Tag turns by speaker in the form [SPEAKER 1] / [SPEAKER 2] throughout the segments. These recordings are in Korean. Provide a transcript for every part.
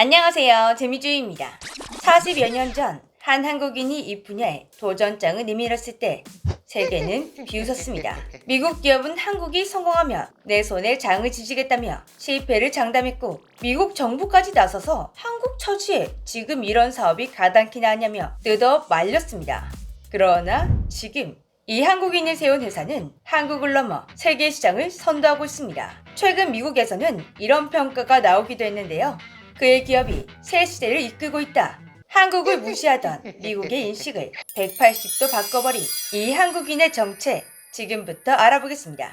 [SPEAKER 1] 안녕하세요. 재미주의입니다. 40여 년 전 한 한국인이 이 분야에 도전장을 내밀었을 때 세계는 비웃었습니다. 미국 기업은 한국이 성공하면 내 손에 장을 지지겠다며 실패를 장담했고 미국 정부까지 나서서 한국 처지에 지금 이런 사업이 가당키나 하냐며 뜯어 말렸습니다. 그러나 지금 이 한국인이 세운 회사는 한국을 넘어 세계 시장을 선도하고 있습니다. 최근 미국에서는 이런 평가가 나오기도 했는데요. 그의 기업이 새 시대를 이끌고 있다. 한국을 무시하던 미국의 인식을 180도 바꿔버린 이 한국인의 정체, 지금부터 알아보겠습니다.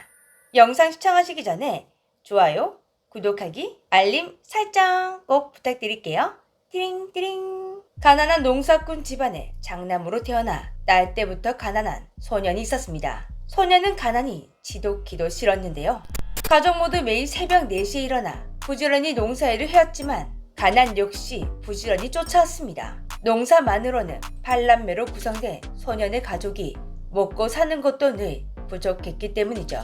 [SPEAKER 1] 영상 시청하시기 전에 좋아요, 구독하기, 알림 설정 꼭 부탁드릴게요. 띠링띠링. 가난한 농사꾼 집안에 장남으로 태어나 딸 때부터 가난한 소년이 있었습니다. 소년은 가난이 지독히도 싫었는데요. 가족 모두 매일 새벽 4시에 일어나 부지런히 농사일을 해왔지만 가난 역시 부지런히 쫓아왔습니다. 농사만으로는 8남매로 구성된 소년의 가족이 먹고 사는 것도 늘 부족했기 때문이죠.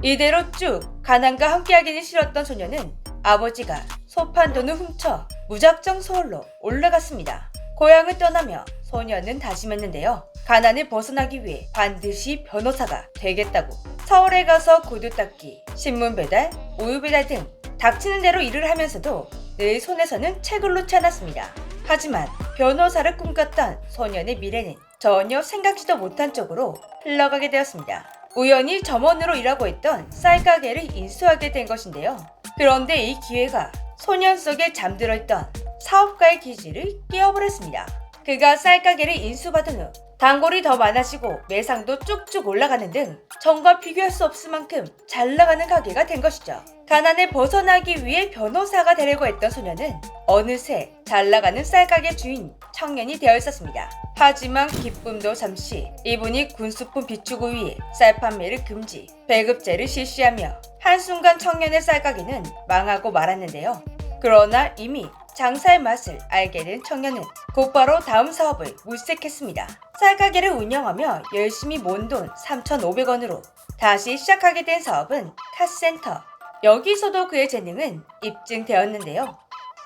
[SPEAKER 1] 이대로 쭉 가난과 함께하기는 싫었던 소년은 아버지가 소판 돈을 훔쳐 무작정 서울로 올라갔습니다. 고향을 떠나며 소년은 다짐했는데요. 가난을 벗어나기 위해 반드시 변호사가 되겠다고 서울에 가서 구두 닦기, 신문 배달, 우유 배달 등 닥치는 대로 일을 하면서도 늘 손에서는 책을 놓지 않았습니다. 하지만 변호사를 꿈꿨던 소년의 미래는 전혀 생각지도 못한 쪽으로 흘러가게 되었습니다. 우연히 점원으로 일하고 있던 쌀가게를 인수하게 된 것인데요. 그런데 이 기회가 소년 속에 잠들어 있던 사업가의 기질을 깨워버렸습니다. 그가 쌀가게를 인수받은 후 단골이 더 많아지고 매상도 쭉쭉 올라가는 등 전과 비교할 수 없을 만큼 잘 나가는 가게가 된 것이죠. 가난을 벗어나기 위해 변호사가 되려고 했던 소년은 어느새 잘 나가는 쌀가게 주인 청년이 되어 있었습니다. 하지만 기쁨도 잠시, 이분이 군수품 비축을 위해 쌀 판매를 금지, 배급제를 실시하며 한순간 청년의 쌀가게는 망하고 말았는데요. 그러나 이미 장사의 맛을 알게 된 청년은 곧바로 다음 사업을 물색했습니다. 쌀가게를 운영하며 열심히 모은 돈 3,500원으로 다시 시작하게 된 사업은 카센터. 여기서도 그의 재능은 입증되었는데요.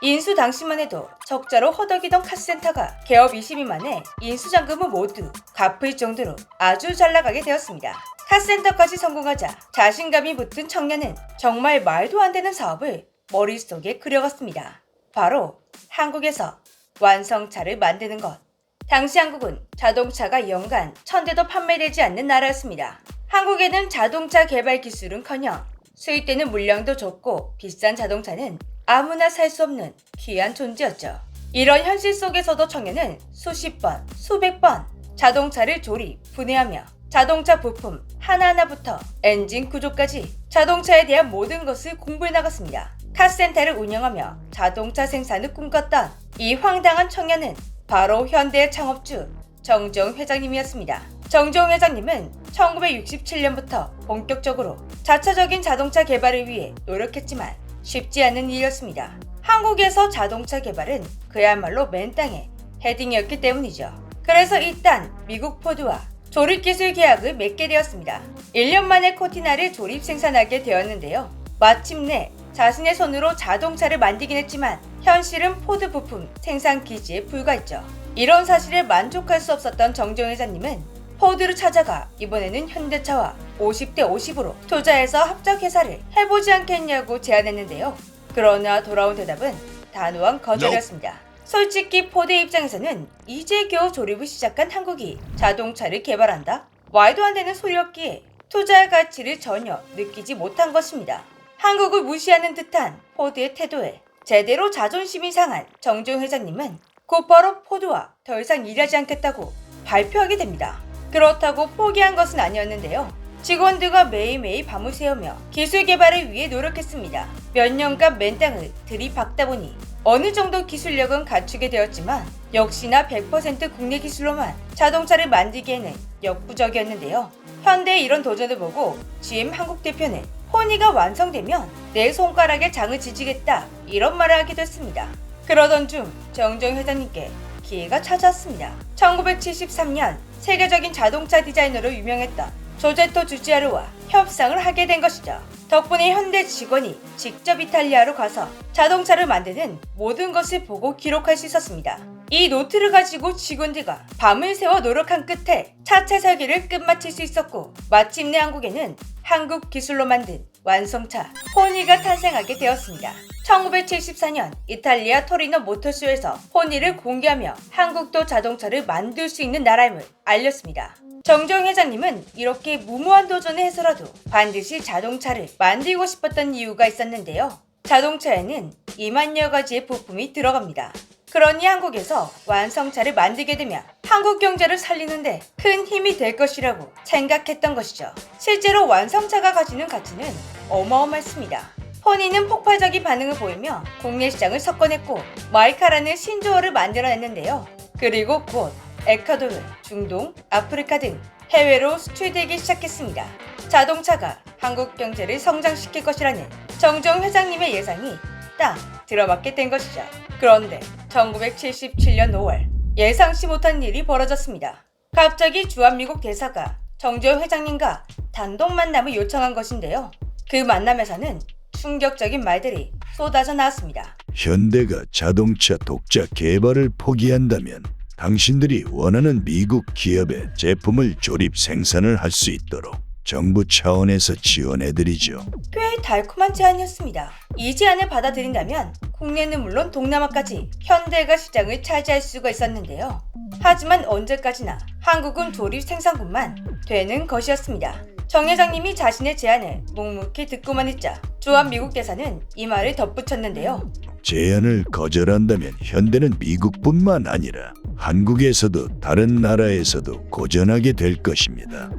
[SPEAKER 1] 인수 당시만 해도 적자로 허덕이던 카센터가 개업 20일 만에 인수잔금을 모두 갚을 정도로 아주 잘 나가게 되었습니다. 카센터까지 성공하자 자신감이 붙은 청년은 정말 말도 안 되는 사업을 머릿속에 그려갔습니다. 바로 한국에서 완성차를 만드는 것. 당시 한국은 자동차가 연간 1,000대도 판매되지 않는 나라였습니다. 한국에는 자동차 개발 기술은커녕 수입되는 물량도 적고 비싼 자동차는 아무나 살 수 없는 귀한 존재였죠. 이런 현실 속에서도 청년은 수십 번, 수백 번 자동차를 조립, 분해하며 자동차 부품 하나하나부터 엔진 구조까지 자동차에 대한 모든 것을 공부해 나갔습니다. 카센터를 운영하며 자동차 생산을 꿈꿨던 이 황당한 청년은 바로 현대의 창업주 정종 회장님이었습니다. 정종 회장님은 1967년부터 본격적으로 자체적인 자동차 개발을 위해 노력했지만 쉽지 않은 일이었습니다. 한국에서 자동차 개발은 그야말로 맨땅에 헤딩이었기 때문이죠. 그래서 일단 미국 포드와 조립기술 계약을 맺게 되었습니다. 1년 만에 코티나를 조립 생산하게 되었는데요. 마침내 자신의 손으로 자동차를 만들긴 했지만 현실은 포드 부품 생산 기지에 불과했죠. 이런 사실에 만족할 수 없었던 정종 회장님은 포드를 찾아가 이번에는 현대차와 50대 50으로 투자해서 합작 회사를 해보지 않겠냐고 제안했는데요. 그러나 돌아온 대답은 단호한 거절이었습니다. 솔직히 포드 입장에서는 이제 겨우 조립을 시작한 한국이 자동차를 개발한다? 말도 안 되는 소리였기에 투자의 가치를 전혀 느끼지 못한 것입니다. 한국을 무시하는 듯한 포드의 태도에 제대로 자존심이 상한 정종 회장님은 곧바로 포드와 더 이상 일하지 않겠다고 발표하게 됩니다. 그렇다고 포기한 것은 아니었는데요. 직원들과 매일매일 밤을 새우며 기술 개발을 위해 노력했습니다. 몇 년간 맨땅을 들이박다 보니 어느 정도 기술력은 갖추게 되었지만 역시나 100% 국내 기술로만 자동차를 만들기에는 역부족이었는데요. 현대의 이런 도전을 보고 GM 한국 대표는 포니가 완성되면 내 손가락에 장을 지지겠다 이런 말을 하기도 했습니다. 그러던 중 정종 회장님께 기회가 찾아왔습니다. 1973년 세계적인 자동차 디자이너로 유명했던 조제토 주지하루와 협상을 하게 된 것이죠. 덕분에 현대 직원이 직접 이탈리아로 가서 자동차를 만드는 모든 것을 보고 기록할 수 있었습니다. 이 노트를 가지고 직원들과 밤을 새워 노력한 끝에 차체 설계를 끝마칠 수 있었고, 마침내 한국에는 한국 기술로 만든 완성차 포니가 탄생하게 되었습니다. 1974년 이탈리아 토리노 모터쇼에서 포니를 공개하며 한국도 자동차를 만들 수 있는 나라임을 알렸습니다. 정재용 회장님은 이렇게 무모한 도전을 해서라도 반드시 자동차를 만들고 싶었던 이유가 있었는데요. 자동차에는 2만여 가지의 부품이 들어갑니다. 그러니 한국에서 완성차를 만들게 되면 한국 경제를 살리는데 큰 힘이 될 것이라고 생각했던 것이죠. 실제로 완성차가 가지는 가치는 어마어마했습니다. 포니는 폭발적인 반응을 보이며 국내 시장을 석권했고, 마이카라는 신조어를 만들어냈는데요. 그리고 곧 에콰도르, 중동, 아프리카 등 해외로 수출되기 시작했습니다. 자동차가 한국 경제를 성장시킬 것이라는 정재용 회장님의 예상이 딱 들어맞게 된 것이죠. 그런데 1977년 5월 예상치 못한 일이 벌어졌습니다. 갑자기 주한미국 대사가 정재용 회장님과 단독 만남을 요청한 것인데요. 그 만남에서는 충격적인 말들이 쏟아져 나왔습니다.
[SPEAKER 2] 현대가 자동차 독자 개발을 포기한다면 당신들이 원하는 미국 기업의 제품을 조립 생산을 할 수 있도록 정부 차원에서 지원해드리죠.
[SPEAKER 1] 꽤 달콤한 제안이었습니다. 이 제안을 받아들인다면 국내는 물론 동남아까지 현대가 시장을 차지할 수가 있었는데요. 하지만 언제까지나 한국은 조립 생산국만 되는 것이었습니다. 정 회장님이 자신의 제안을 묵묵히 듣고만 있자 주한미국 대사는 이 말을 덧붙였는데요.
[SPEAKER 2] 제안을 거절한다면 현대는 미국뿐만 아니라 한국에서도 다른 나라에서도 고전하게 될 것입니다.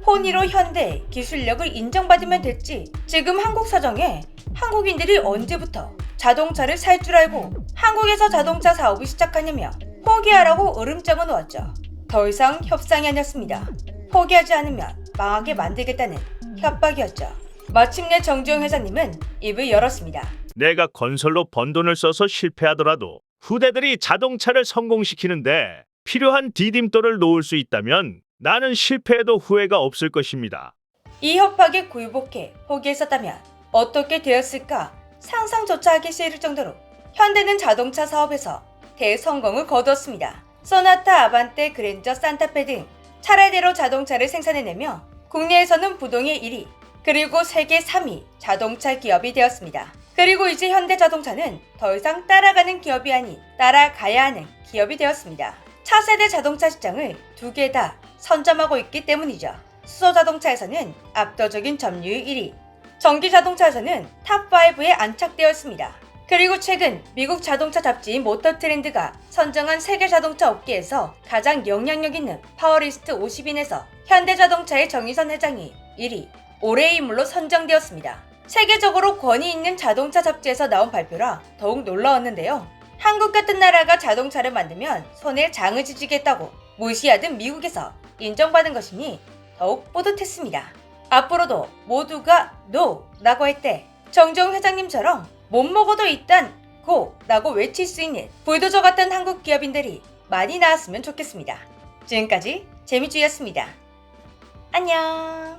[SPEAKER 1] 포니로 현대의 기술력을 인정받으면 됐지, 지금 한국 사정에 한국인들이 언제부터 자동차를 살 줄 알고 한국에서 자동차 사업을 시작하냐며 포기하라고 으름장을 놓았죠. 더 이상 협상이 아니었습니다. 포기하지 않으면 망하게 만들겠다는 협박이었죠. 마침내 정재용 회장님은 입을 열었습니다.
[SPEAKER 3] 내가 건설로 번 돈을 써서 실패하더라도 후대들이 자동차를 성공시키는데 필요한 디딤돌을 놓을 수 있다면 나는 실패해도 후회가 없을 것입니다.
[SPEAKER 1] 이 협박에 굴복해 포기했었다면 어떻게 되었을까 상상조차 하기 싫을 정도로 현대는 자동차 사업에서 대성공을 거두었습니다. 소나타, 아반떼, 그랜저, 산타페 등 차례대로 자동차를 생산해내며 국내에서는 부동의 1위, 그리고 세계 3위 자동차 기업이 되었습니다. 그리고 이제 현대자동차는 더 이상 따라가는 기업이 아닌 따라가야 하는 기업이 되었습니다. 차세대 자동차 시장을 두 개 다 선점하고 있기 때문이죠. 수소자동차에서는 압도적인 점유율 1위, 전기자동차에서는 탑5에 안착되어 있습니다. 그리고 최근 미국 자동차 잡지인 모터트렌드가 선정한 세계 자동차 업계에서 가장 영향력 있는 파워리스트 50인에서 현대자동차의 정의선 회장이 1위, 올해의 인물로 선정되었습니다. 세계적으로 권위 있는 자동차 잡지에서 나온 발표라 더욱 놀라웠는데요. 한국 같은 나라가 자동차를 만들면 손에 장을 지지겠다고 무시하던 미국에서 인정받은 것이니 더욱 뿌듯했습니다. 앞으로도 모두가 NO! 라고 할 때 정재용 회장님처럼 못 먹어도 일단 GO! 라고 외칠 수 있는 불도저 같은 한국 기업인들이 많이 나왔으면 좋겠습니다. 지금까지 재미주였습니다. 안녕.